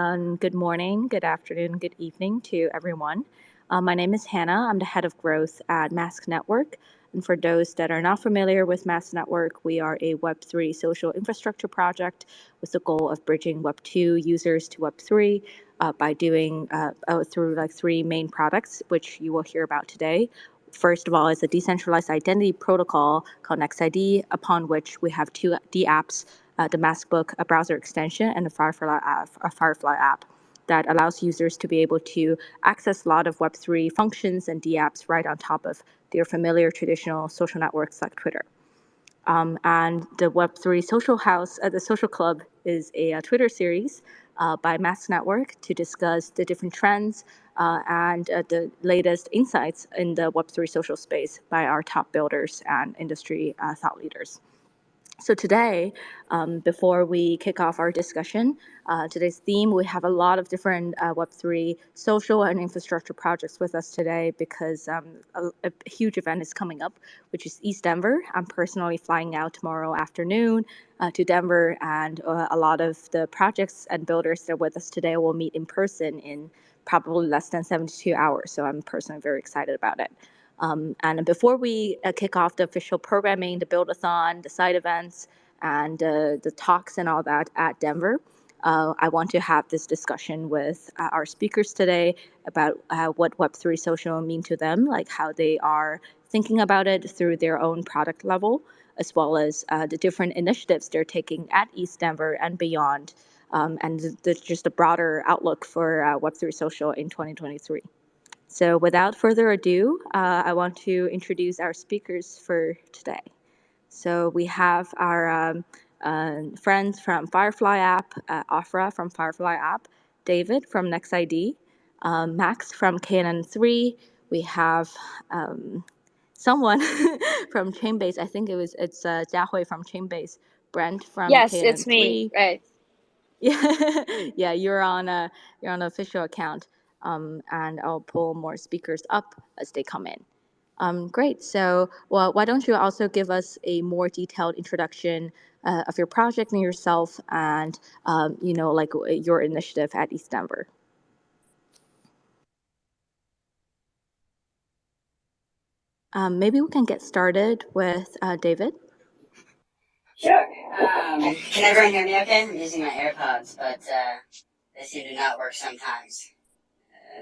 Good morning, good afternoon, good evening to everyone. My name is Hannah. I'm the head of growth at Mask Network. And for those that are not familiar with Mask Network, we are a Web3 social infrastructure project with the goal of bridging Web2 users to Web3 by doing through like three main products, which you will hear about today. First of all, is a decentralized identity protocol called Next.ID, upon which we have two dApps, the Maskbook, a browser extension, and a Firefly app that allows users to be able to access a lot of Web3 functions and dApps right on top of their familiar traditional social networks like Twitter. And the Web3 Social House, the Social Club, is a Twitter series by Mask Network to discuss the different trends and the latest insights in the Web3 social space by our top builders and industry thought leaders. So today, before we kick off our discussion, today's theme, we have a lot of different Web3 social and infrastructure projects with us today because a huge event is coming up, which is ETH Denver. I'm personally flying out tomorrow afternoon to Denver, and a lot of the projects and builders that are with us today will meet in person in probably less than 72 hours. So I'm personally very excited about it. And before we kick off the official programming, the build-a-thon, the side events, and the talks and all that at Denver, I want to have this discussion with our speakers today about what Web3 social mean to them, like how they are thinking about it through their own product level, as well as the different initiatives they're taking at ETH Denver and beyond, and just a broader outlook for Web3 social in 2023. So without further ado, I want to introduce our speakers for today. So we have our friends from Firefly app, Afra from Firefly app, David from Next.ID, Max from KNN3. We have someone from Chainbase. I think it's Jiahui from Chainbase, Brent from Yes, it's me. KNN3. Right. Yeah, yeah, you're on an official account, and I'll pull more speakers up as they come in. Great. So, well, why don't you also give us a more detailed introduction of your project and yourself, and like your initiative at ETH Denver. Maybe we can get started with David. Sure. Can everyone hear me okay? I'm using my AirPods, but they seem to not work sometimes.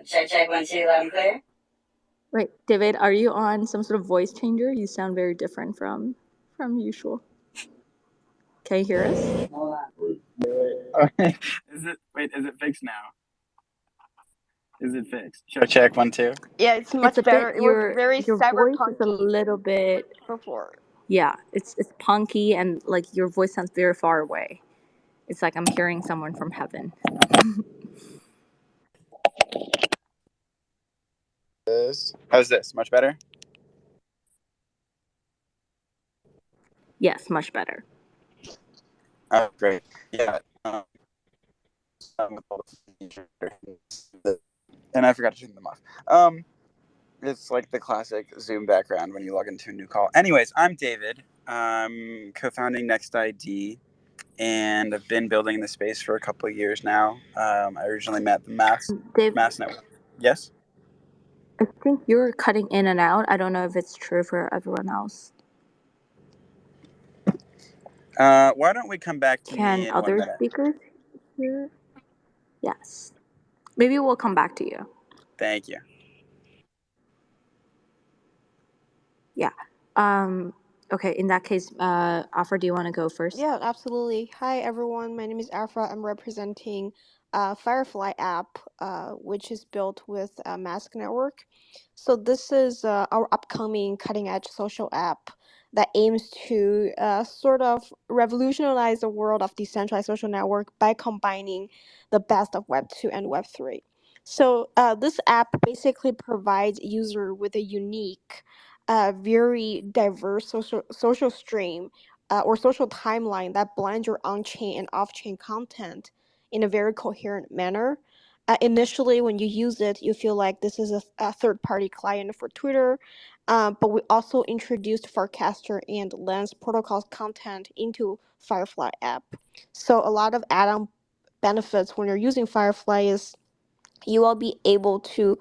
Check, 1, 2, loud and clear. Right, David, are you on some sort of voice changer? You sound very different from usual. Can you hear us? Hold on. Okay. Is it fixed now? Is it fixed? Show check 1, 2. Yeah, it's much It's a better. bit It was very your voice is a cyberpunky little bit, before. yeah, it's punky, and like your voice sounds very far away. It's like I'm hearing someone from heaven. How's this? Much better? Yes, much better. Oh, great. Yeah. And I forgot to turn them off. It's like the classic Zoom background when you log into a new call. Anyways, I'm David. I'm co-founding Next.ID, and I've been building in the space for a couple of years now. I originally met the Dave, Mass Network. Yes? I think you're cutting in and out. I don't know if it's true for everyone else. Why don't we come back to Can me in 1 other minute? speakers hear? Yes. Maybe we'll come back to you. Thank you. Yeah. Okay, in that case, Afra, do you want to go first? Yeah, absolutely. Hi, everyone. My name is Afra. I'm representing Firefly app, which is built with Mask Network. So this is our upcoming cutting-edge social app that aims to sort of revolutionize the world of decentralized social network by combining the best of Web 2 and Web 3. So this app basically provides user with a unique, very diverse social stream or social timeline that blends your on-chain and off-chain content in a very coherent manner. Initially, when you use it, you feel like this is a third-party client for Twitter, but we also introduced Forecaster and Lens protocols content into Firefly app. So a lot of add-on benefits when you're using Firefly is you will be able to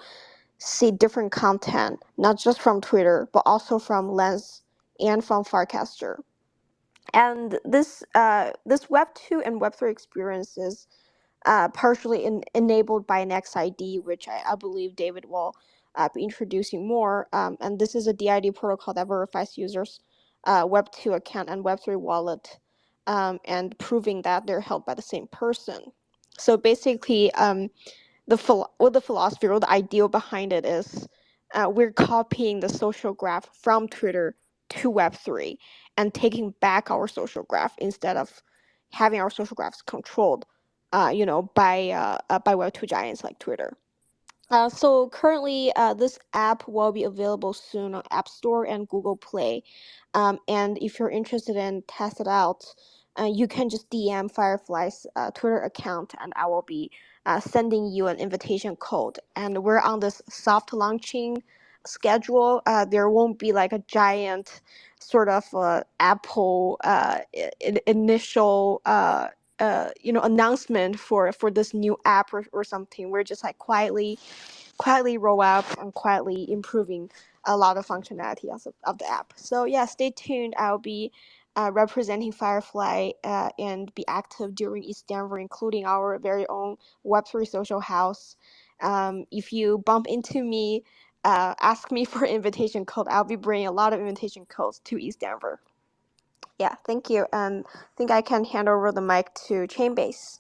see different content, not just from Twitter, but also from Lens and from Farcaster. And this Web 2 and Web 3 experience is partially enabled by Next.ID, which I believe David will be introducing more. And this is a DID protocol that verifies users' Web 2 account and Web 3 wallet, and proving that they're held by the same person. So basically, the philosophy or the ideal behind it is we're copying the social graph from Twitter to Web3 and taking back our social graph instead of having our social graphs controlled, by Web2 giants like Twitter. So currently, this app will be available soon on App Store and Google Play. And if you're interested in test it out, you can just DM Firefly's Twitter account, and I will be sending you an invitation code. And we're on this soft launching schedule. There won't be like a giant sort of Apple initial announcement for this new app or something. We're just like quietly roll out and quietly improving a lot of functionality of the app. So yeah, stay tuned. I'll be representing Firefly and be active during ETH Denver, including our very own Web3 Social House. If you bump into me, ask me for invitation code. I'll be bringing a lot of invitation codes to ETH Denver. Yeah, thank you. And I think I can hand over the mic to Chainbase.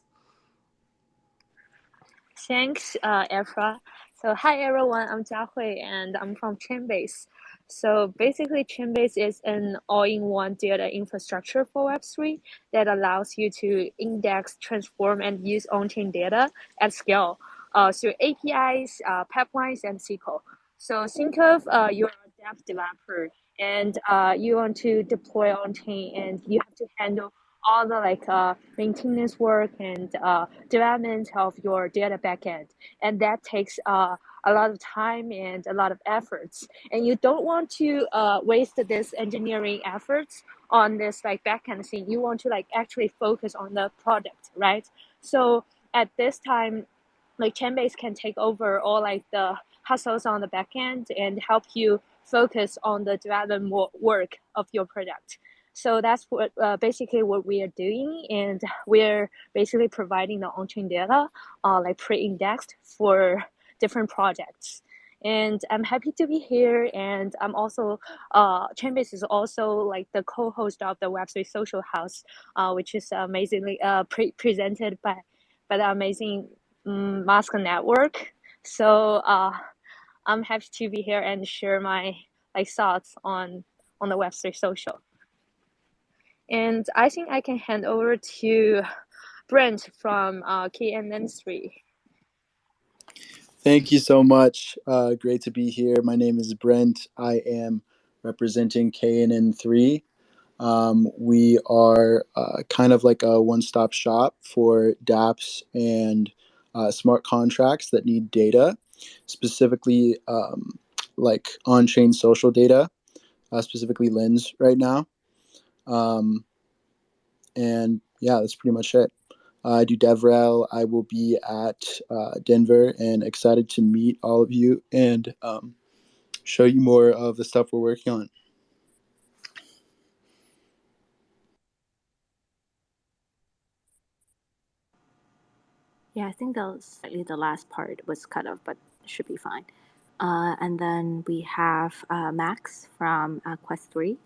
Thanks, Efra. So hi everyone, I'm Jiahui and I'm from Chainbase. So basically Chainbase is an all-in-one data infrastructure for Web3 that allows you to index, transform, and use on-chain data at scale through APIs, pipelines, and SQL. So think of you're a dev developer and you want to deploy on-chain and you have to handle all the maintenance work and development of your data backend, and that takes a lot of time and a lot of efforts. And you don't want to waste this engineering efforts on this backend thing. You want to actually focus on the product, right? So at this time, Chainbase can take over all the hustles on the backend and help you focus on the development work of your product. So that's what basically what we are doing, and we're basically providing the on-chain data, pre-indexed for different projects. And I'm happy to be here, and I'm also Chainbase is also the co-host of the Web3 Social House, which is amazingly presented by the amazing Mask Network. So I'm happy to be here and share my thoughts on the Web3 Social. And I think I can hand over to Brent from KNN3. Thank you so much. Great to be here. My name is Brent. I am representing KNN3. We are kind of like a one-stop shop for dApps and smart contracts that need data, specifically like on-chain social data, specifically Lens right now. And yeah, that's pretty much it. I do DevRel. I will be at Denver and excited to meet all of you and show you more of the stuff we're working on. Yeah, I think that was slightly the last part was cut off, but it should be fine. And then we have Max from Quest 3.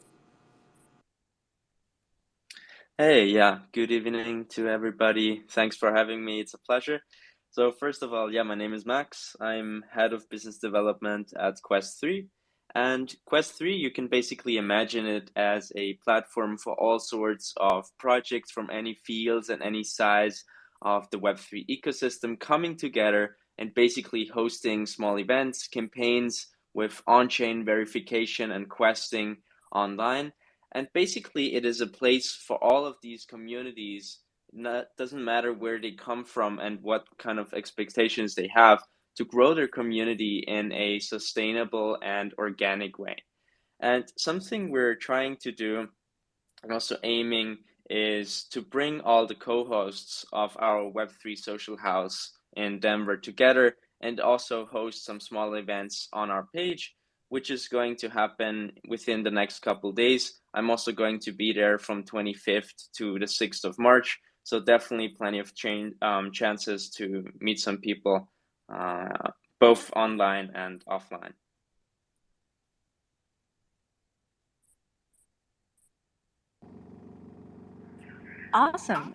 Hey, yeah, good evening to everybody. Thanks for having me. It's a pleasure. So first of all, yeah, my name is Max. I'm head of business development at Quest 3. And Quest 3, you can basically imagine it as a platform for all sorts of projects from any fields and any size of the Web3 ecosystem coming together and basically hosting small events, campaigns with on-chain verification and questing online. And basically, it is a place for all of these communities. Doesn't matter where they come from and what kind of expectations they have to grow their community in a sustainable and organic way. And something we're trying to do and also aiming is to bring all the co-hosts of our Web3 Social House in Denver together and also host some small events on our page, which is going to happen within the next couple days. I'm also going to be there from 25th to the 6th of March. So definitely plenty of chances to meet some people, both online and offline. Awesome.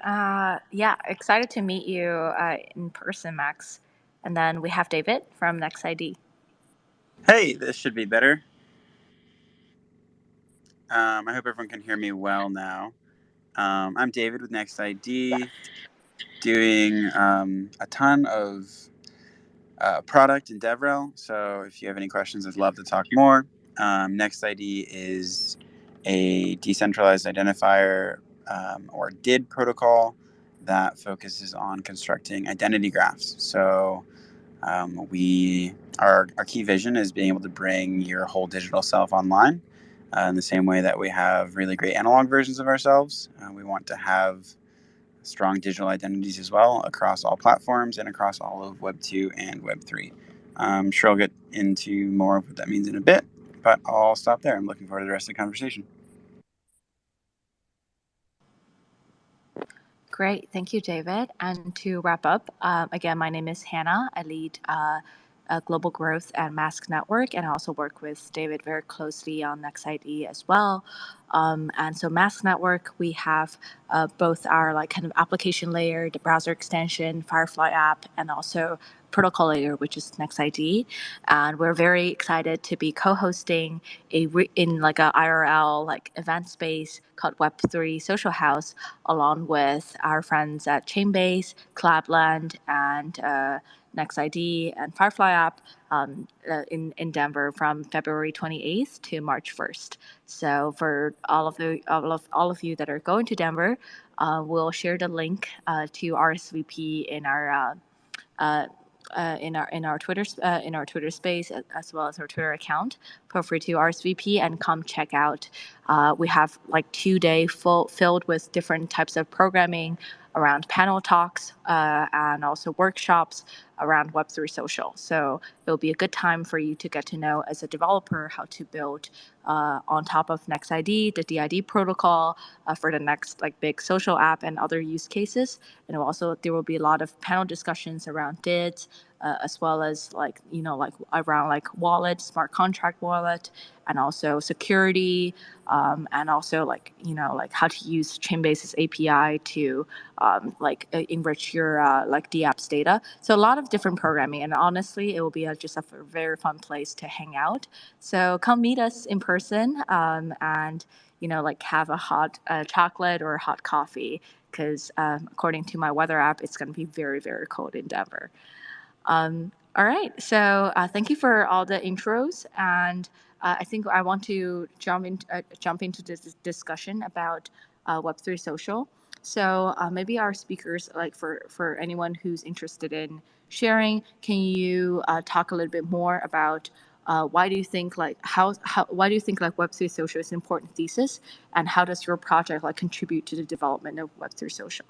Yeah, excited to meet you in person, Max. And then we have David from Next.ID. Hey, this should be better. I hope everyone can hear me well now. I'm David with Next.ID, doing a ton of product in DevRel. So if you have any questions, I'd love to talk more. Next.ID is a decentralized identifier or DID protocol that focuses on constructing identity graphs. So our key vision is being able to bring your whole digital self online in the same way that we have really great analog versions of ourselves. We want to have strong digital identities as well across all platforms and across all of Web 2 and Web 3. I'm sure I'll get into more of what that means in a bit, but I'll stop there. I'm looking forward to the rest of the conversation. Great. Thank you, David. And to wrap up, again, my name is Hannah. I lead global growth at Mask Network, and I also work with David very closely on Next.ID as well. And so Mask Network, we have both our like kind of application layer, the browser extension, Firefly app, and also protocol layer, which is Next.ID. And we're very excited to be co-hosting in like a IRL like event space called Web3 Social House, along with our friends at Chainbase, Collab.Land, and Next.ID and Firefly app in Denver from February 28th to March 1st. So for all of you that are going to Denver, we'll share the link to RSVP in our in our Twitter space as well as our Twitter account. Feel free to RSVP and come check out. We have like 2 day filled with different types of programming around panel talks and also workshops around Web3 Social. So it'll be a good time for you to get to know as a developer how to build on top of Next.ID, the DID protocol for the next like big social app and other use cases. And also there will be a lot of panel discussions around DIDs, as well as like like around like wallet, smart contract wallet, and also security, and also like like how to use Chainbase's API to enrich your like DApps data. So a lot of different programming, and honestly, it will be just a very fun place to hang out. So come meet us in person, and like have a hot chocolate or a hot coffee, because according to my weather app, it's going to be very, very cold in Denver. All right, so thank you for all the intros, and I think I want to jump into this discussion about Web3 Social. So maybe our speakers, like for anyone who's interested in sharing, can you talk a little bit more about why do you think like why do you think like Web3 Social is an important thesis, and how does your project like contribute to the development of Web3 Social?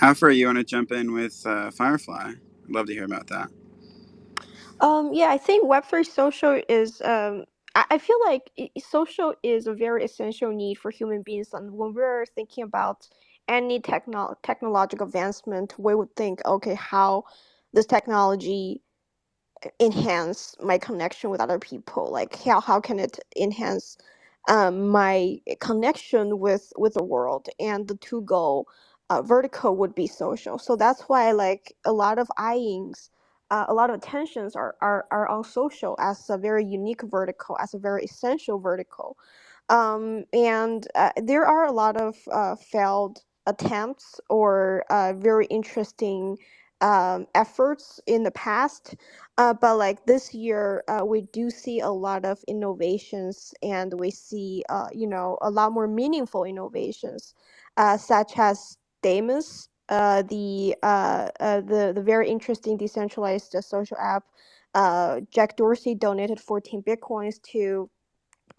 Afra, you want to jump in with Firefly? I'd love to hear about that. Yeah, I think Web3 social is I feel like social is a very essential need for human beings, and when we're thinking about any technological advancement, we would think, okay, how this technology enhance my connection with other people, like how can it enhance my connection with the world, and the two go vertical would be social. So that's why like a lot of eyings, a lot of attentions are on social as a very unique vertical, as a very essential vertical. And there are a lot of failed attempts or very interesting efforts in the past, but like this year, we do see a lot of innovations, and we see a lot more meaningful innovations, such as Damus. the very interesting decentralized social app. Jack Dorsey donated 14 bitcoins to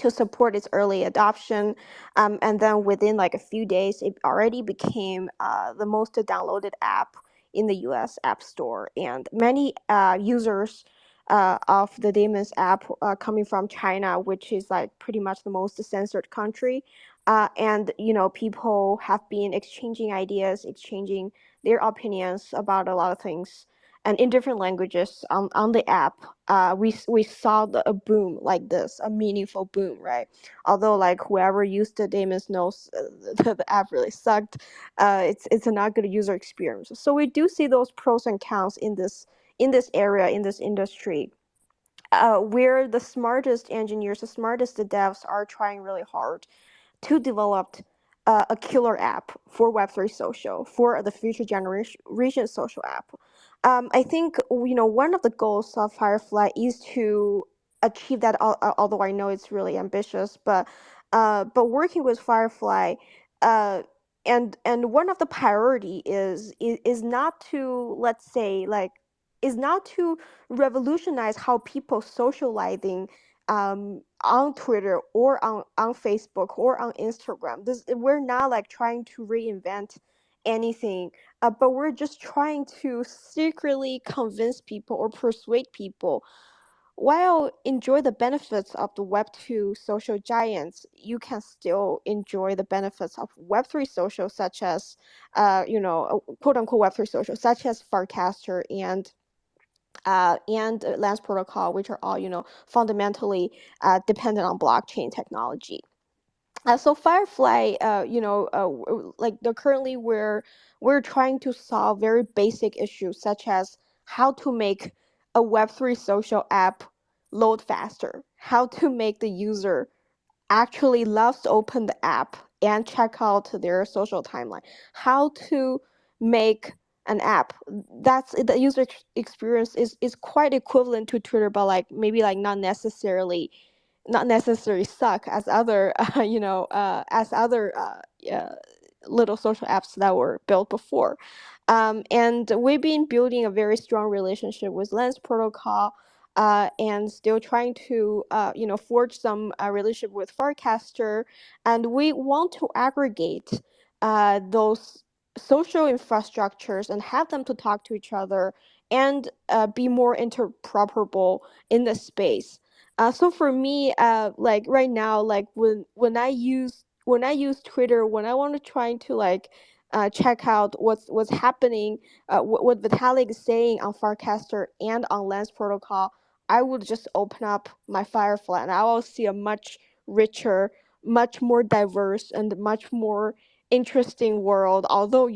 support its early adoption. And then within like a few days, it already became the most downloaded app in the US App Store. And many users of the Demons app coming from China, which is like pretty much the most censored country. And people have been exchanging ideas, exchanging their opinions about a lot of things, and in different languages on the app. We saw a boom like this, a meaningful boom, right? Although like whoever used the Daemons knows the app really sucked. It's a not good user experience. So we do see those pros and cons in this area, in this industry. Where the smartest engineers, the smartest devs are trying really hard to develop a killer app for Web3 social, for the future generation social app. I think one of the goals of Firefly is to achieve that. Although I know it's really ambitious, but working with Firefly, uh, and one of the priority is not to, let's say, like, is not to revolutionize how people socializing on Twitter or on Facebook or on Instagram. We're not like trying to reinvent anything, but we're just trying to secretly convince people or persuade people. While enjoy the benefits of the Web2 social giants, you can still enjoy the benefits of Web3 social, such as, quote unquote Web3 social, such as Farcaster and Lance protocol, which are all fundamentally dependent on blockchain technology. So Firefly, like currently we're trying to solve very basic issues such as how to make a Web3 social app load faster, how to make the user actually loves to open the app and check out their social timeline, how to make an app that's the user experience is quite equivalent to Twitter, but like maybe like not necessarily suck as other as other little social apps that were built before. And we've been building a very strong relationship with Lens Protocol, and still trying to forge some relationship with Farcaster, and we want to aggregate those social infrastructures and have them to talk to each other and be more interoperable in the space. So for me, like right now, like when I use Twitter, when I want to try to like check out what's happening, what Vitalik is saying on Farcaster and on Lens Protocol, I would just open up my Firefly and I will see a much richer, much more diverse, and much more interesting world. Although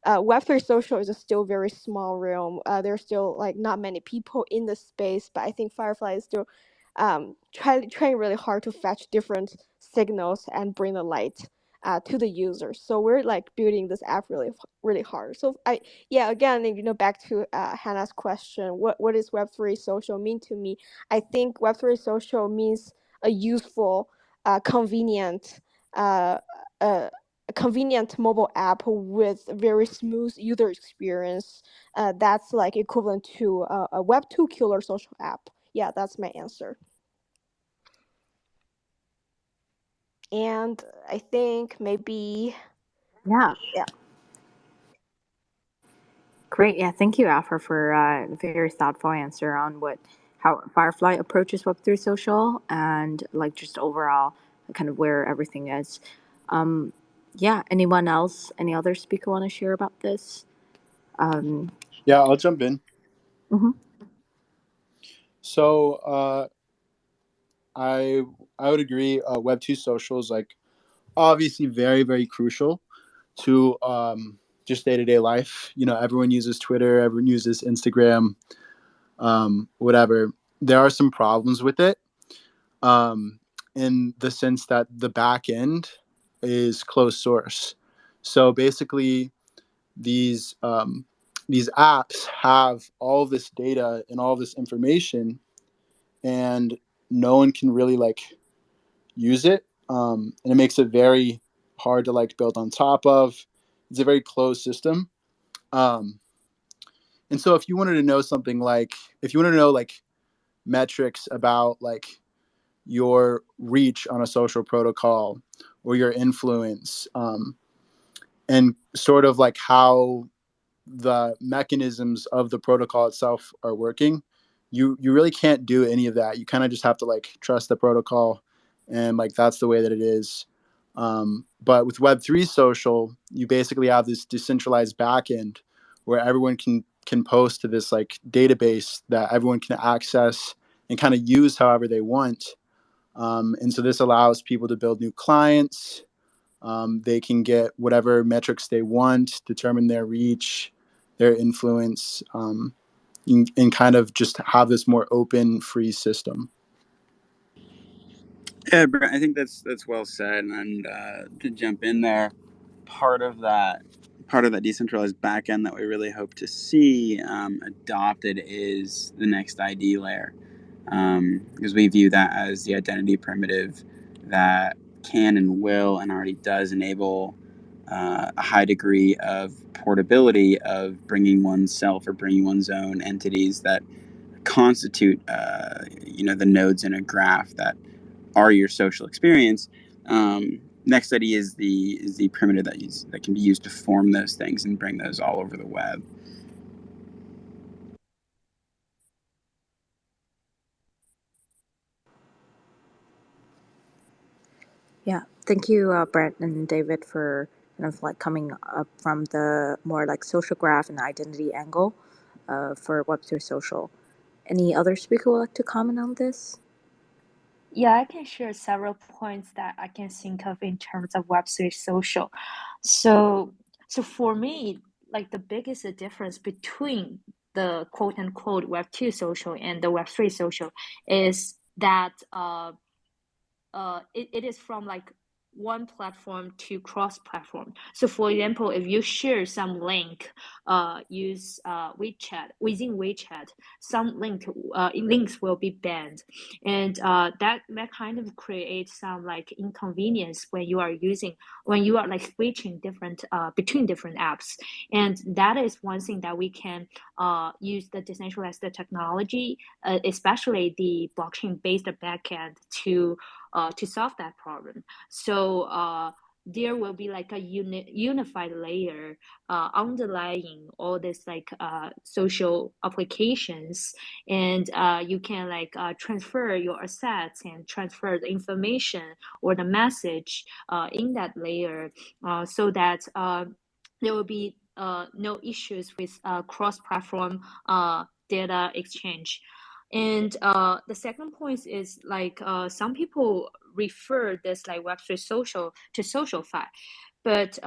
Web3 social is a still very small realm. There's still like not many people in the space, but I think Firefly is still trying really hard to fetch different signals and bring the light to the user. So we're like building this app really hard. So again, back to Hannah's question, what is Web3 social mean to me? I think Web3 social means a useful, convenient, uh, uh, convenient mobile app with very smooth user experience. That's like equivalent to a Web2 killer social app. Yeah, that's my answer. And I think maybe, Yeah. yeah. Great. Yeah. Thank you, Afra, for a very thoughtful answer on how Firefly approaches Web3 social and like just overall kind of where everything is. Um, yeah. Anyone else? Any other speaker want to share about this? Yeah, I'll jump in. Mhm. So I would agree. Web2 social is like obviously very, very crucial to just day to day life. Everyone uses Twitter, everyone uses Instagram, whatever. There are some problems with it, in the sense that the back end is closed source. So basically, these apps have all of this data and all of this information, and no one can really like use it, and it makes it very hard to like build on top of. It's a very closed system. And so if you wanted to know something like, if you want to know like metrics about like your reach on a social protocol or your influence, and sort of like how the mechanisms of the protocol itself are working, you really can't do any of that. You kind of just have to like trust the protocol, and like that's the way that it is. But with Web3 social, you basically have this decentralized backend where everyone can post to this like database that everyone can access and kind of use however they want. And so this allows people to build new clients. They can get whatever metrics they want, determine their reach, their influence, and kind of just have this more open, free system. Yeah, Brent, I think that's well said. And to jump in there, part of that decentralized backend that we really hope to see adopted is the Next.ID layer, because we view that as the identity primitive that can and will and already does enable a high degree of portability of bringing oneself or bringing one's own entities that constitute the nodes in a graph that are your social experience. Next.ID is the primitive that can be used to form those things and bring those all over the web. Yeah, thank you, Brent and David, for kind of like coming up from the more like social graph and identity angle for Web3 Social. Any other speaker would like to comment on this? Yeah, I can share several points that I can think of in terms of Web3 Social. So for me, like the biggest difference between the quote unquote Web2 social and the Web3 social is that it is from like one platform to cross platform. So for example, if you share some link, use WeChat, within WeChat, some links will be banned, and that kind of creates some like inconvenience when you are like switching different between different apps. And that is one thing that we can use the decentralized technology, especially the blockchain based backend to solve that problem. So there will be like a unified layer underlying all this like social applications, and you can like transfer your assets and transfer the information or the message in that layer, so that there will be no issues with cross-platform data exchange. And the second point is like some people refer this like Web3 social to SocialFi, but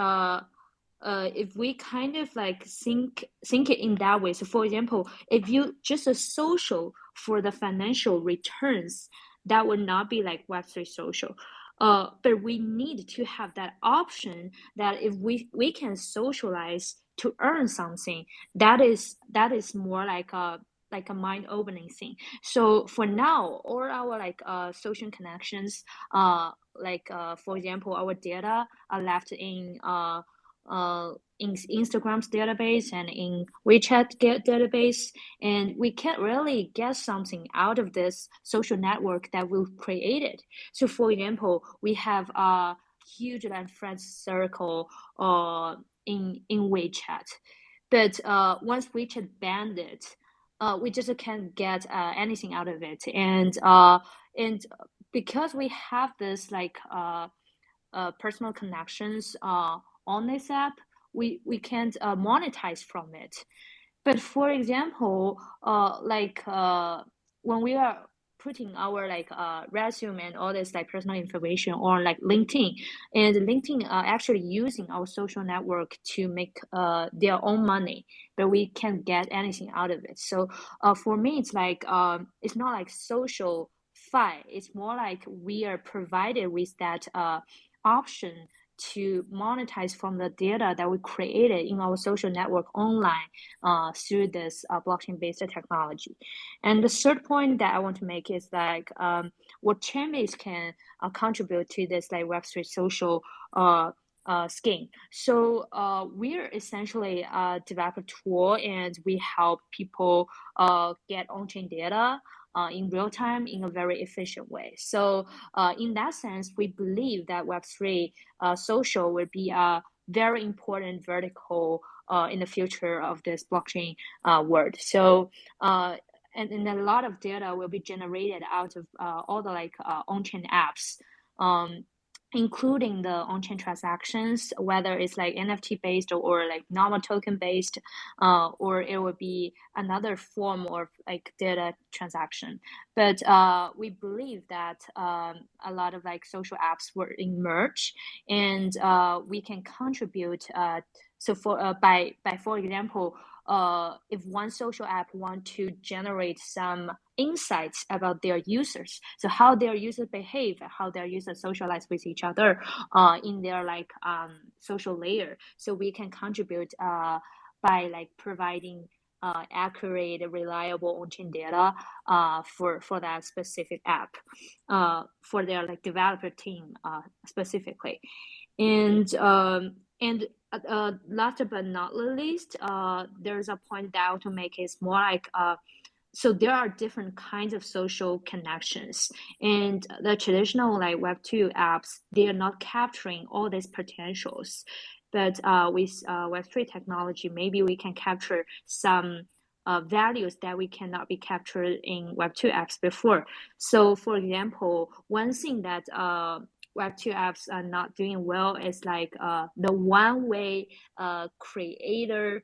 if we kind of like think it in that way, so for example, if you just a social for the financial returns, that would not be like Web3 social. But we need to have that option that if we can socialize to earn something, that is more like a mind-opening thing. So for now, all our like social connections, for example, our data are left in Instagram's database and in WeChat database, and we can't really get something out of this social network that we've created. So for example, we have a huge and friends circle in WeChat, but once WeChat banned it, we just can't get anything out of it. And because we have this like personal connections on this app, we can't monetize from it. But for example, when we are putting our like resume and all this like personal information on like LinkedIn, and LinkedIn are actually using our social network to make their own money, but we can't get anything out of it. So for me, it's like it's not like social fi. It's more like we are provided with that option to monetize from the data that we created in our social network online through this blockchain-based technology. And the third point that I want to make is like what Chainbase can contribute to this like Web3 social scheme. So we're essentially develop a tool, and we help people get on-chain data in real time in a very efficient way. So in that sense, we believe that Web3 social will be a very important vertical in the future of this blockchain world. So and a lot of data will be generated out of all the on-chain apps. Including the on-chain transactions, whether it's like NFT based or like normal token based, or it would be another form of like data transaction. But we believe that a lot of like social apps will emerge, and we can contribute. So for example, if one social app want to generate some insights about their users, so how their users behave, how their users socialize with each other in their like social layer, so we can contribute by like providing accurate, reliable on-chain data for that specific app, for their like developer team specifically. And last but not least, there's a point that I want to make is more like so there are different kinds of social connections, and the traditional like Web2 apps, they are not capturing all these potentials. But with Web3 technology, maybe we can capture some values that we cannot be captured in Web2 apps before. So for example, one thing that Web2 apps are not doing well is like the one-way creator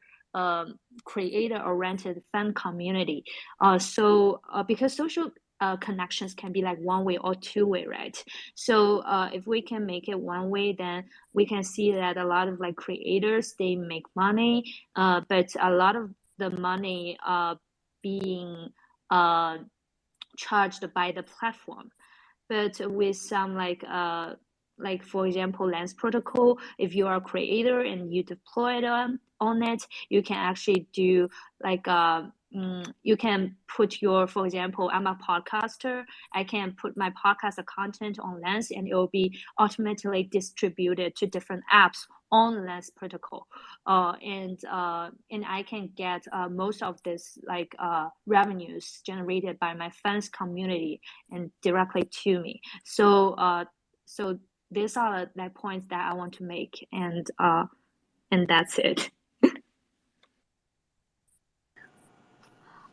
creator-oriented fan community. So because social connections can be like one way or two way, right? So if we can make it one way, then we can see that a lot of like creators, they make money, but a lot of the money being charged by the platform. But with some like for example Lens protocol, if you are a creator and you deploy it on it, you can actually do like you can put your, for example, I'm a podcaster, I can put my podcast content on Lens, and it will be automatically distributed to different apps on Lens protocol, and I can get most of this like revenues generated by my fans community and directly to me. So so these are the points that I want to make, and that's it.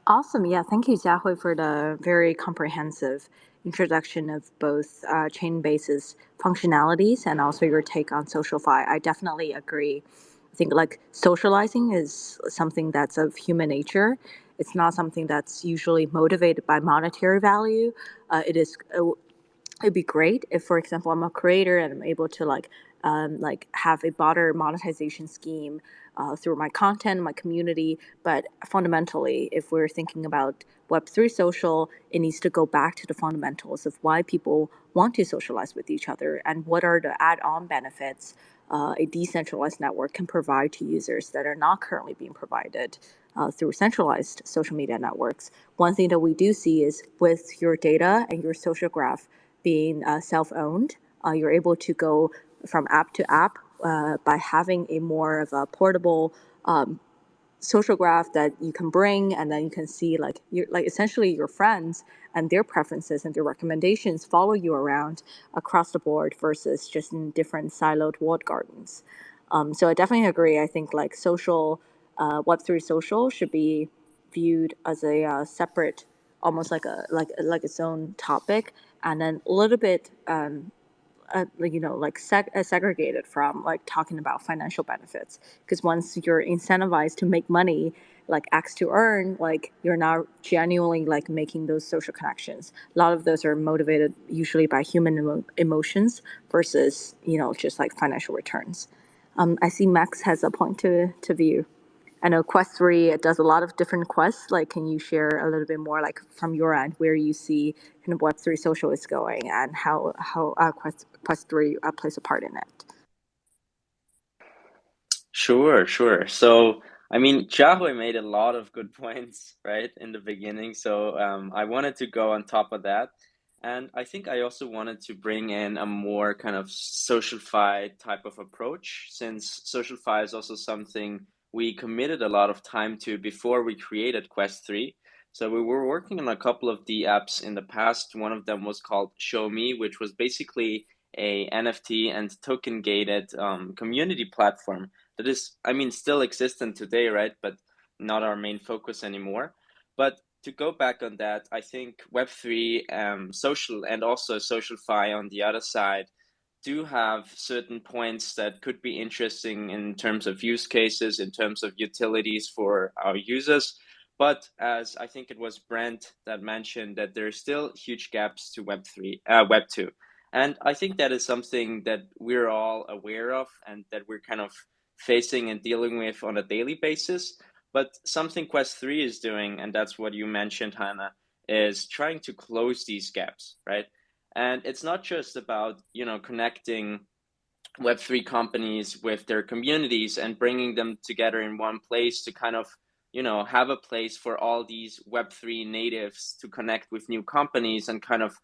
Awesome. Yeah, thank you, Jiahui, for the very comprehensive introduction of both Chainbase's functionalities and also your take on SocialFi. I definitely agree. I think like socializing is something that's of human nature. It's not something that's usually motivated by monetary value. It is it'd be great if, for example, I'm a creator and I'm able to like have a broader monetization scheme through my content, my community. But fundamentally, if we're thinking about Web3 social, it needs to go back to the fundamentals of why people want to socialize with each other and what are the add-on benefits a decentralized network can provide to users that are not currently being provided through centralized social media networks. One thing that we do see is with your data and your social graph being self-owned, you're able to go from app to app by having a more of a portable social graph that you can bring, and then you can see like essentially your friends and their preferences and their recommendations follow you around across the board versus just in different siloed walled gardens. So I definitely agree. I think like social Web3 social should be viewed as a separate, almost like a like its own topic, and then a little bit like segregated from like talking about financial benefits, because once you're incentivized to make money like X to earn, like you're not genuinely like making those social connections. A lot of those are motivated usually by human emotions versus just like financial returns. I see Max has a point to view. I know Quest 3 it does a lot of different quests. Like, can you share a little bit more, like from your end, where you see kind of Web3 social is going and how Quest 3 plays a part in it? Sure, sure. So, I mean, Jiahui made a lot of good points, right, in the beginning. So, I wanted to go on top of that And I think I also wanted to bring in a more kind of socialfi type of approach, since socialfi is also something we committed a lot of time to before we created Quest 3. So we were working on a couple of the apps in the past. One of them was called Show Me, which was basically a NFT and token gated community platform that is, I mean, still existent today, right? But not our main focus anymore. But to go back on that, I think Web3 social and also SocialFi on the other side do have certain points that could be interesting in terms of use cases, in terms of utilities for our users. But as I think it was Brent that mentioned that there are still huge gaps to Web 2. And I think that is something that we're all aware of and that we're kind of facing and dealing with on a daily basis. But something Quest 3 is doing, and that's what you mentioned, Hannah, is trying to close these gaps, right? And it's not just about, connecting Web3 companies with their communities and bringing them together in one place to kind of, have a place for all these Web3 natives to connect with new companies and kind of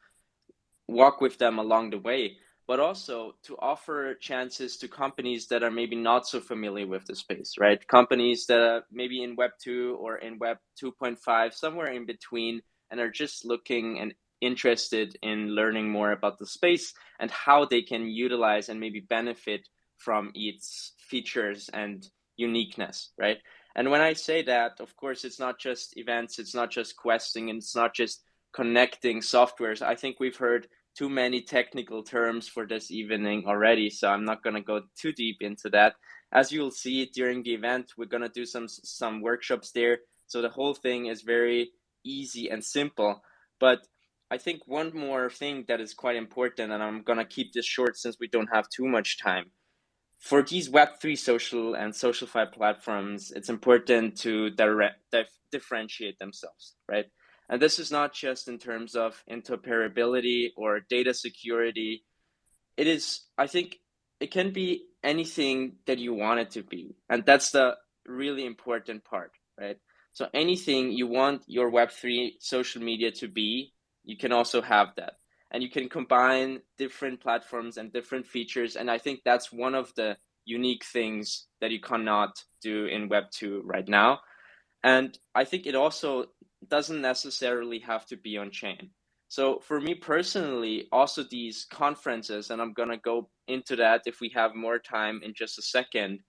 walk with them along the way, but also to offer chances to companies that are maybe not so familiar with the space, right? Companies that are maybe in Web 2 or in Web 2.5, somewhere in between, and are just looking and interested in learning more about the space and how they can utilize and maybe benefit from its features and uniqueness, right? And when I say that, of course, it's not just events, it's not just questing, and it's not just connecting softwares. I think we've heard too many technical terms for this evening already, so I'm not going to go too deep into that. As you'll see during the event, we're going to do some workshops there, so the whole thing is very easy and simple. But I think one more thing that is quite important, and I'm going to keep this short since we don't have too much time. For these Web3 social and SocialFi platforms, it's important to differentiate themselves, right? And this is not just in terms of interoperability or data security. It is, I think, it can be anything that you want it to be. And that's the really important part, right? So anything you want your Web3 social media to be, you can also have that. And you can combine different platforms and different features. And I think that's one of the unique things that you cannot do in Web 2 right now. And I think it also doesn't necessarily have to be on chain. So for me personally, also these conferences, and I'm going to go into that if we have more time in just a second,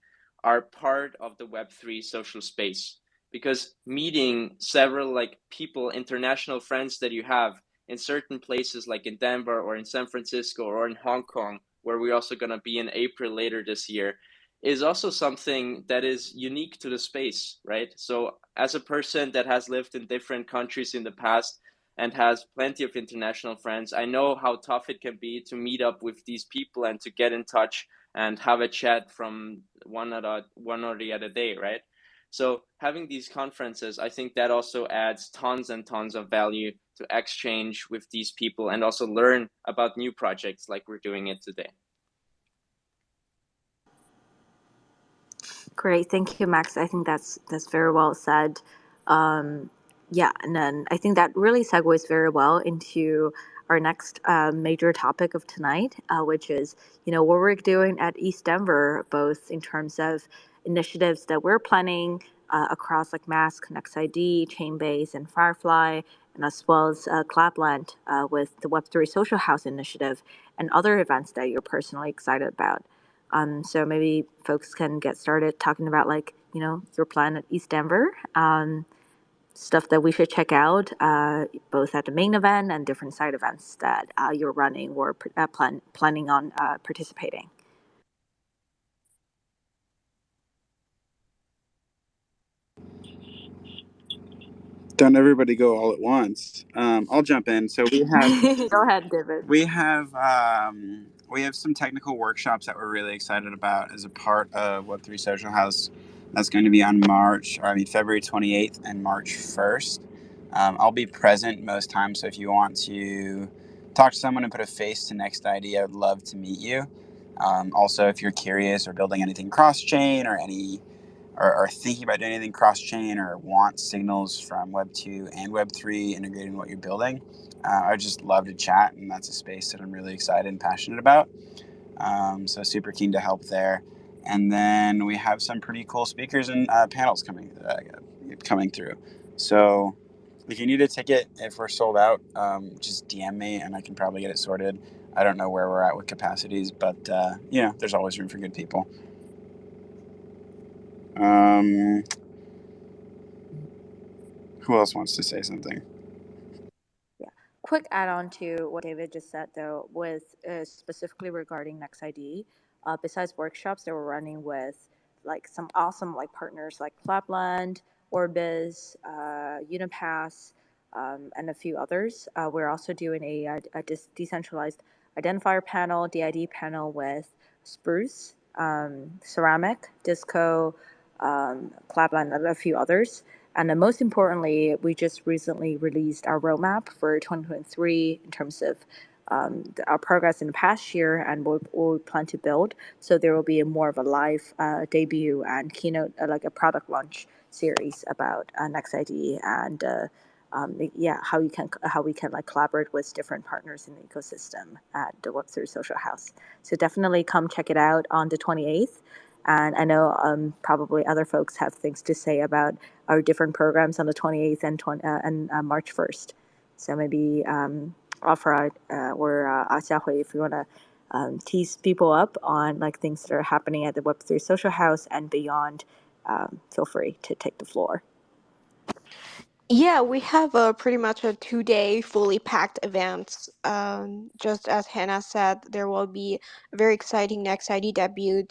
are part of the Web3 social space. Because meeting several people, international friends that you have in certain places like in Denver or in San Francisco or in Hong Kong, where we're also going to be in April later this year, is also something that is unique to the space, right? So as a person that has lived in different countries in the past and has plenty of international friends, I know how tough it can be to meet up with these people and to get in touch and have a chat from one or the other day, right? So having these conferences, I think that also adds tons and tons of value to exchange with these people and also learn about new projects like we're doing it today. Great, thank you, Max. I think that's very well said. Yeah, and then I think that really segues very well into our next major topic of tonight, which is what we're doing at ETH Denver, both in terms of initiatives that we're planning across like Mask, Next.ID, Chainbase, and Firefly, and as well as Collab.Land with the Web3 Social House initiative and other events that you're personally excited about. So maybe folks can get started talking about your plan at ETH Denver, stuff that we should check out, both at the main event and different side events that you're running or planning on participating. Don't everybody go all at once. I'll jump in. So we have Go ahead, David. we have some technical workshops that we're really excited about as a part of Web3 Social House. That's going to be on February 28th and March 1st. I'll be present most times, so if you want to talk to someone and put a face to Next.ID, I would love to meet you. Also, if you're curious or building anything cross-chain or any are thinking about doing anything cross chain or want signals from Web 2 and Web 3 integrating what you're building, I would just love to chat. And that's a space that I'm really excited and passionate about. So super keen to help there. And then we have some pretty cool speakers and panels coming through. So if you need a ticket, if we're sold out, just DM me and I can probably get it sorted. I don't know where we're at with capacities, but there's always room for good people. Who else wants to say something? Yeah. Quick add-on to what David just said, though, with specifically regarding Next.ID. Besides workshops that we're running with like some awesome like partners like Collab.Land, Orbiz, Unipass, and a few others. We're also doing a decentralized identifier panel, DID panel with Spruce, Ceramic, Disco, Collab.Land, and a few others. And then most importantly, we just recently released our roadmap for 2023 in terms of our progress in the past year and what we plan to build. So there will be more of a live debut and keynote, like a product launch series about Next.ID and how we can like collaborate with different partners in the ecosystem at the Web3 Social House. So definitely come check it out on the 28th. And I know probably other folks have things to say about our different programs on the 28th and March 1st. So maybe Afra or Jiahui, if you want to tease people up on like things that are happening at the Web3 Social House and beyond, feel free to take the floor. Yeah, we have a pretty much a 2-day fully packed event. Just as Hannah said, there will be a very exciting Next.ID debut,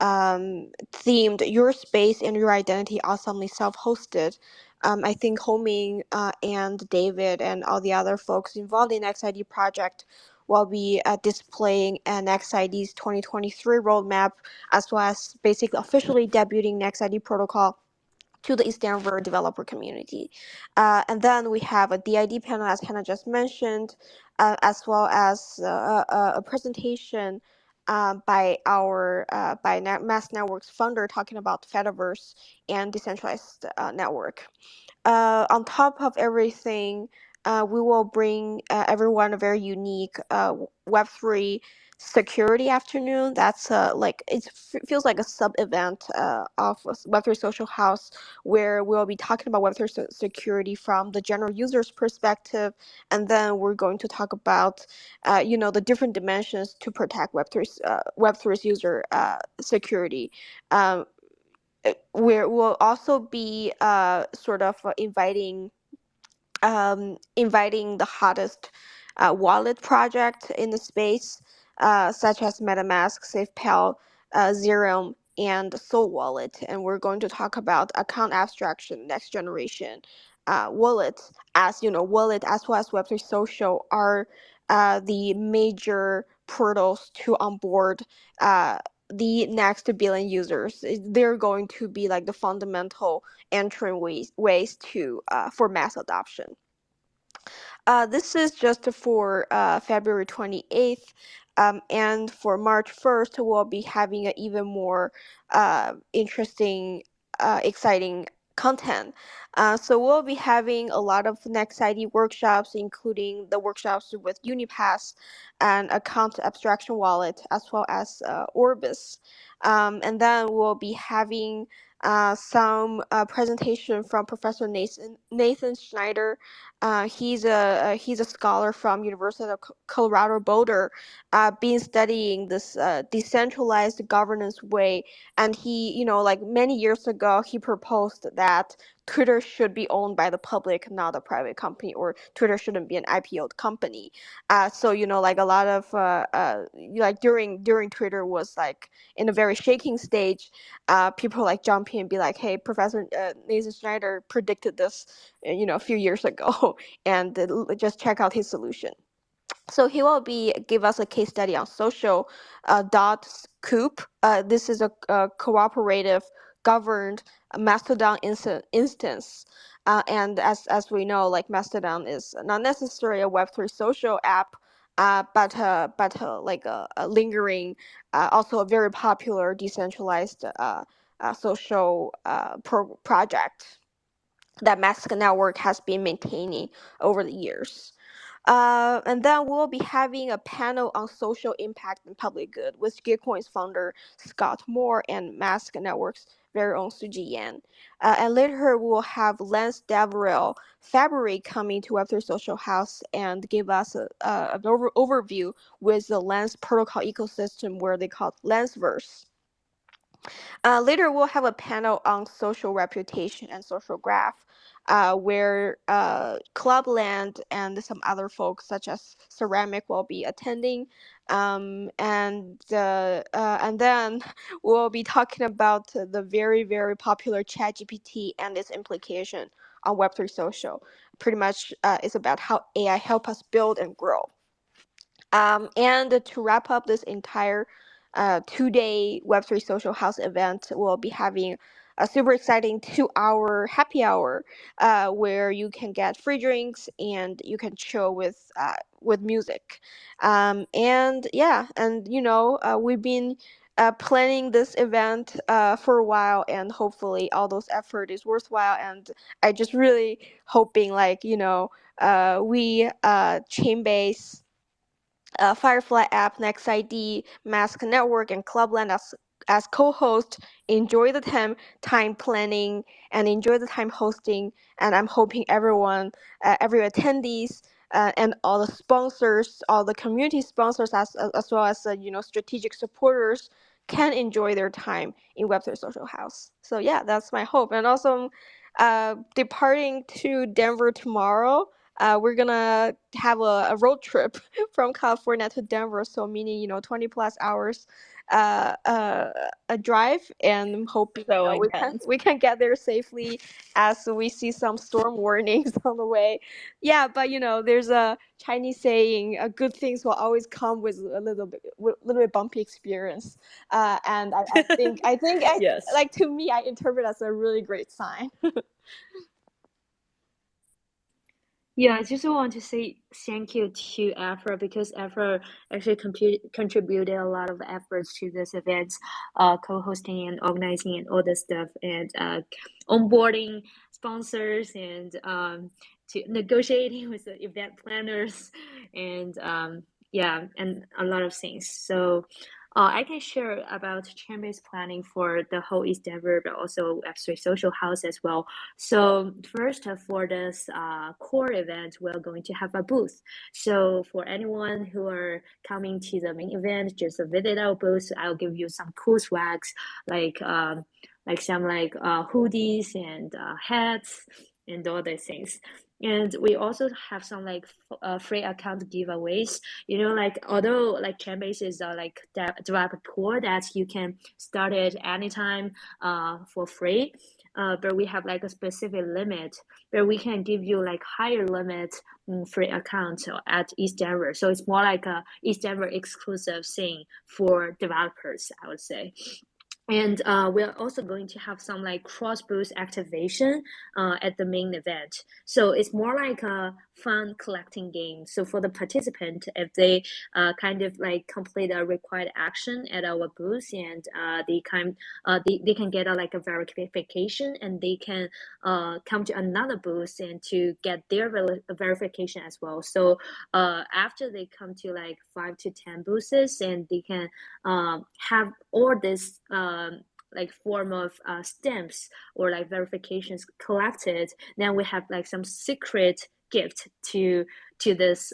themed Your Space and Your Identity, awesomely self-hosted. I think Homing and David and all the other folks involved in Next.ID project will be displaying Next.ID's 2023 roadmap, as well as basically officially debuting Next.ID protocol to the ETH Denver developer community. And then we have a DID panel, as Hannah just mentioned, as well as a presentation by Mass Network's founder talking about Fediverse and decentralized network. On top of everything, we will bring everyone a very unique Web3 security afternoon. That's like it feels like a sub event of Web3 Social House, where we'll be talking about Web3 security from the general user's perspective, and then we're going to talk about the different dimensions to protect Web3's user security. Um, we'll also be sort of inviting the hottest wallet project in the space, such as MetaMask, SafePal, Ethereum, and Soul Wallet. And we're going to talk about account abstraction, next generation wallet, as you know, wallet as well as Web3 Social are the major portals to onboard the next billion users. They're going to be like the fundamental entry ways to for mass adoption. This is just for February 28th. And for March 1st, we'll be having an even more interesting, exciting content. So we'll be having a lot of Next.ID workshops, including the workshops with Unipass and Account Abstraction Wallet, as well as Orbis. And then we'll be having some presentation from Professor Nathan Schneider. He's a scholar from University of Colorado Boulder, been studying this decentralized governance way, and he, like many years ago, he proposed that Twitter should be owned by the public, not a private company, or Twitter shouldn't be an IPO'd company. So like a lot of like during Twitter was like in a very shaking stage. People like jump in and be like, "Hey, Professor Nathan Schneider predicted this, a few years ago, and just check out his solution." So he will give us a case study on social dot scoop. This is a cooperative governed Mastodon instance. And as we know, like Mastodon is not necessarily a Web3 social app, but like a lingering, also a very popular decentralized social project that Mask Network has been maintaining over the years. And then we'll be having a panel on social impact and public good with Gitcoin's founder Scott Moore and Mask Network's very own Suji Yan. And later we'll have Lance Daverill February coming to Web3 Social House and give us an overview with the Lance protocol ecosystem where they call it Lanceverse. Later, we'll have a panel on social reputation and social graph, where Collab.Land and some other folks, such as Ceramic, will be attending. And then we'll be talking about the very, very popular ChatGPT and its implication on Web3 Social. Pretty much, it's about how AI help us build and grow. And to wrap up this entire 2-day Web3 Social House event, we'll be having a super exciting 2-hour happy hour where you can get free drinks and you can chill with music. And yeah, and we've been planning this event for a while, and hopefully all those effort is worthwhile. And I just really hoping we Chainbase, Firefly app, Next.ID, Mask Network, and Collab.Land as co-host. Enjoy the time planning and enjoy the time hosting. And I'm hoping everyone, every attendees, and all the sponsors, all the community sponsors, as well as strategic supporters, can enjoy their time in Web3 Social House. So yeah, that's my hope. And also, departing to Denver tomorrow. We're gonna have a road trip from California to Denver, so meaning 20 plus hours a drive, and I'm hoping So we can intense. get there safely as we see some storm warnings on the way. Yeah, but there's a Chinese saying, good things will always come with a little bit bumpy experience. And I think Yes. like, to me, I interpret as a really great sign. Yeah, I just want to say thank you to Afra, because Afra actually contributed a lot of efforts to this event, co-hosting and organizing and all this stuff, and onboarding sponsors, and to negotiating with the event planners, and yeah, and a lot of things. So I can share about Chainbase planning for the whole ETH Denver, but also Web3 Social House as well. So first, for this core event, we're going to have a booth. So for anyone who are coming to the main event, just visit our booth. I'll give you some cool swags, like some hoodies and hats and all these things. And we also have some free account giveaways. Although Chainbase is developer tool that you can start it anytime for free. But we have a specific limit where we can give you higher limit free accounts at ETH Denver. So it's more like a ETH Denver exclusive thing for developers, I would say. And we're also going to have some cross booth activation at the main event. So it's more like a fun collecting game. So for the participant, if they complete a required action at our booth, and they can get a verification, and they can come to another booth and to get their verification as well. So after they come to 5 to 10 booths, and they can have all this form of stamps or verifications collected, then we have some secret gift to this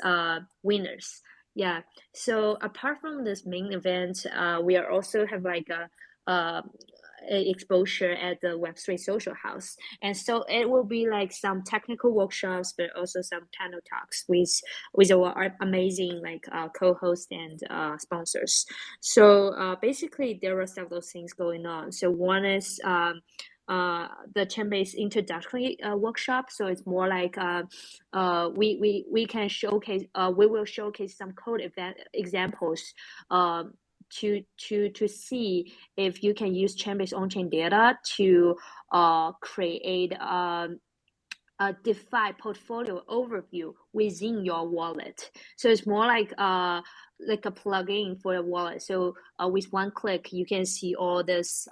winners. Yeah, so apart from this main event, we are also have a exposure at the Web3 Social House, and so it will be some technical workshops, but also some panel talks with our amazing co-hosts and sponsors. So basically, there are several things going on. So one is the Chainbase introductory workshop. So it's more we can showcase. We will showcase some code event examples. To see if you can use Chainbase on-chain data to create a DeFi portfolio overview within your wallet. So it's more like a plugin for your wallet. So with one click, you can see all this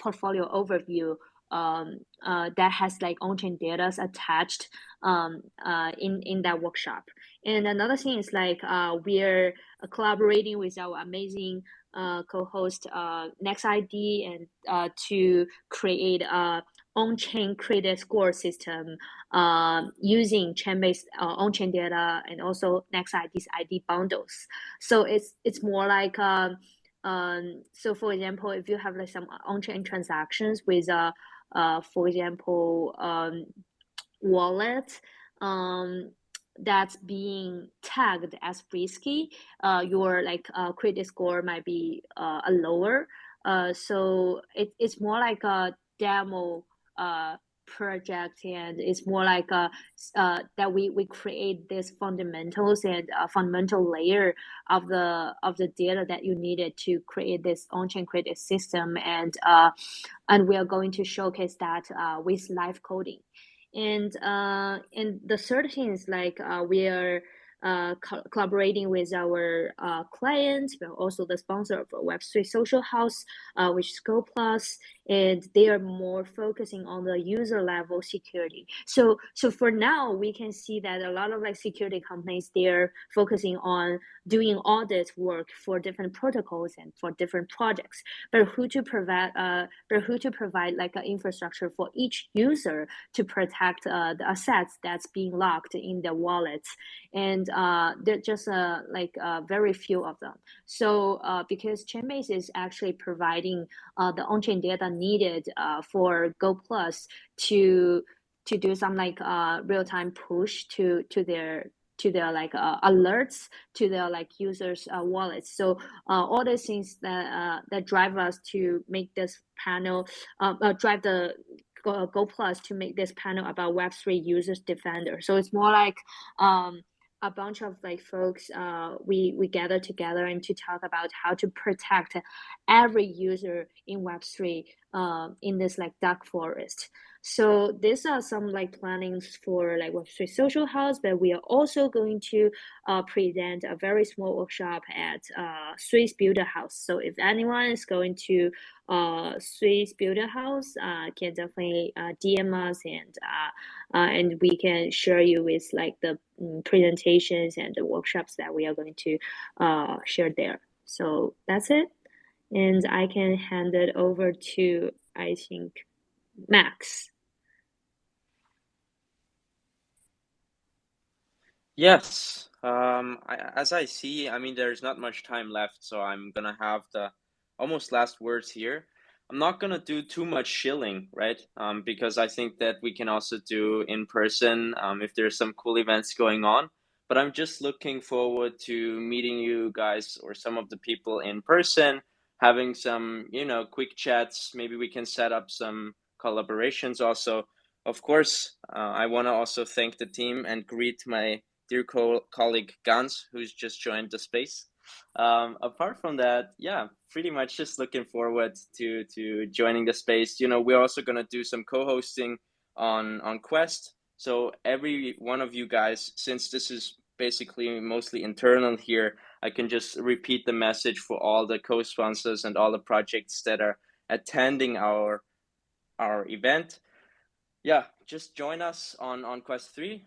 portfolio overview that has like on-chain data attached in that workshop. And another thing is like we're collaborating with our amazing co-host Next.ID and to create a on-chain credit score system using Chainbase on-chain data and also Next.ID's ID bundles. So it's more like so for example, if you have like some on-chain transactions with for example wallet that's being tagged as risky, your like credit score might be a lower. So it's more like a demo project, and it's more like that we create these fundamentals and fundamental layer of the data that you needed to create this on-chain credit system, and we are going to showcase that with live coding. And the third thing is like we are collaborating with our clients, but also the sponsor of Web3 Social House, which is Go Plus, and they are more focusing on the user level security. So for now, we can see that a lot of like security companies, they're focusing on doing audit work for different protocols and for different projects, but who to provide like an infrastructure for each user to protect the assets that's being locked in the wallets. And there just like very few of them. So because Chainbase is actually providing the on-chain data needed for Go Plus to do some like real-time push to their like alerts to their like users wallets. So all these things that drive us to make this panel drive the Go Plus to make this panel about Web3 users defender. So it's more like a bunch of like folks we gather together and to talk about how to protect every user in Web3 in this like dark forest. So these are some like plannings for like Web3 Social House, but we are also going to present a very small workshop at Swiss Builder House. So if anyone is going to Swiss Builder House, can definitely DM us, and we can share you with like the presentations and the workshops that we are going to share there. So that's it, and I can hand it over to, I think, Max. Yes. As I see, I mean, there's not much time left, so I'm gonna have the almost last words here. I'm not gonna do too much shilling, right? Because I think that we can also do in person if there's some cool events going on. But I'm just looking forward to meeting you guys or some of the people in person, having some, quick chats. Maybe we can set up some collaborations also. Of course, I want to also thank the team and greet my dear colleague Gans, who's just joined the space. Apart from that, yeah, pretty much just looking forward to joining the space. We're also gonna do some co-hosting on Quest. So every one of you guys, since this is basically mostly internal here, I can just repeat the message for all the co-sponsors and all the projects that are attending our event. Yeah, just join us on Quest 3.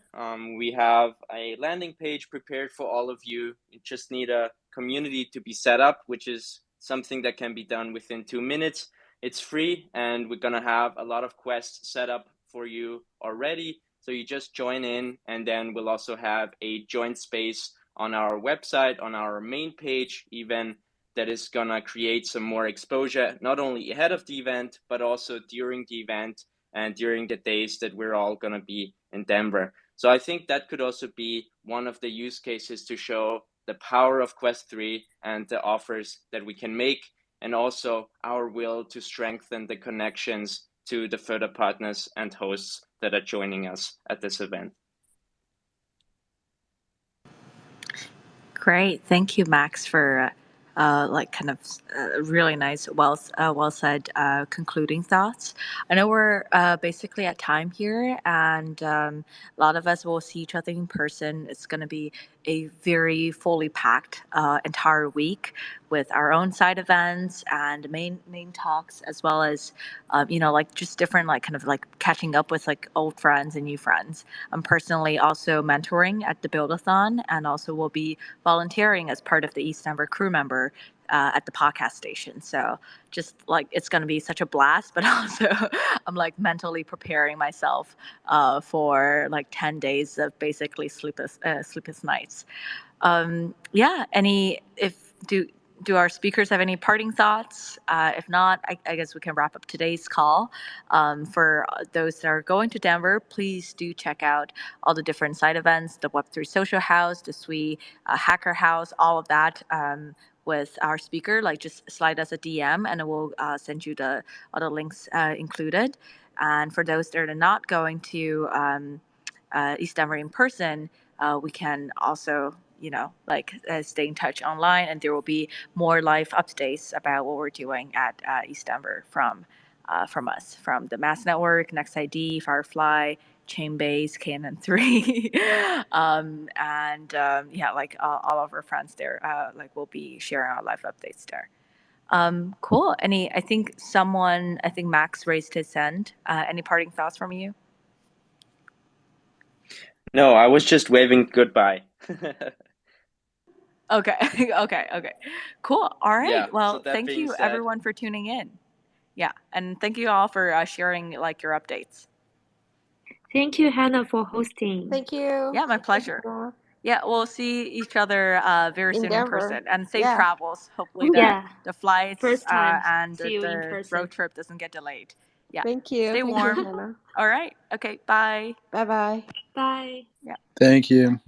We have a landing page prepared for all of you. You just need a community to be set up, which is something that can be done within 2 minutes. It's free, and we're going to have a lot of quests set up for you already. So you just join in, and then we'll also have a joint space on our website, on our main page, even, that is going to create some more exposure, not only ahead of the event, but also during the event and during the days that we're all going to be in Denver. So I think that could also be one of the use cases to show the power of Quest 3 and the offers that we can make, and also our will to strengthen the connections to the further partners and hosts that are joining us at this event. Great. Thank you, Max, for like kind of really nice, well said concluding thoughts. I know we're basically at time here, and a lot of us will see each other in person. It's going to be a very fully packed entire week with our own side events and main talks, as well as like just different like kind of like catching up with like old friends and new friends. I'm personally also mentoring at the Build-a-thon, and also will be volunteering as part of the ETH Denver crew member at the podcast station. So just like it's going to be such a blast, but also I'm like mentally preparing myself for like 10 days of basically sleepless nights. Yeah. Do our speakers have any parting thoughts? If not, I guess we can wrap up today's call. For those that are going to Denver, please do check out all the different side events, the Web3 Social House, the SWE Hacker House, all of that. With our speaker, like just slide us a DM and we'll send you the all the links included. And for those that are not going to ETH Denver in person, we can also, stay in touch online, and there will be more live updates about what we're doing at ETH Denver from us, from the Mass Network, Next.ID, Firefly, Chainbase, KNN3, like all of our friends there, like we'll be sharing our live updates there. Cool. I think Max raised his hand. Any parting thoughts from you? No, I was just waving goodbye. Okay. Okay. Cool. All right. Yeah, Well, so that thank being you said, everyone for tuning in. Yeah, and thank you all for sharing like your updates. Thank you, Hannah, for hosting. Thank you. Yeah, my pleasure. Yeah, we'll see each other very In soon Denver. in person, and safe Yeah. travels. Hopefully Yeah. the flights First time and see you in the person. road trip doesn't get delayed. Yeah. Thank you. Stay Thank warm. you, Hannah. All right. Okay. Bye. Bye bye. Bye. Yeah. Thank you.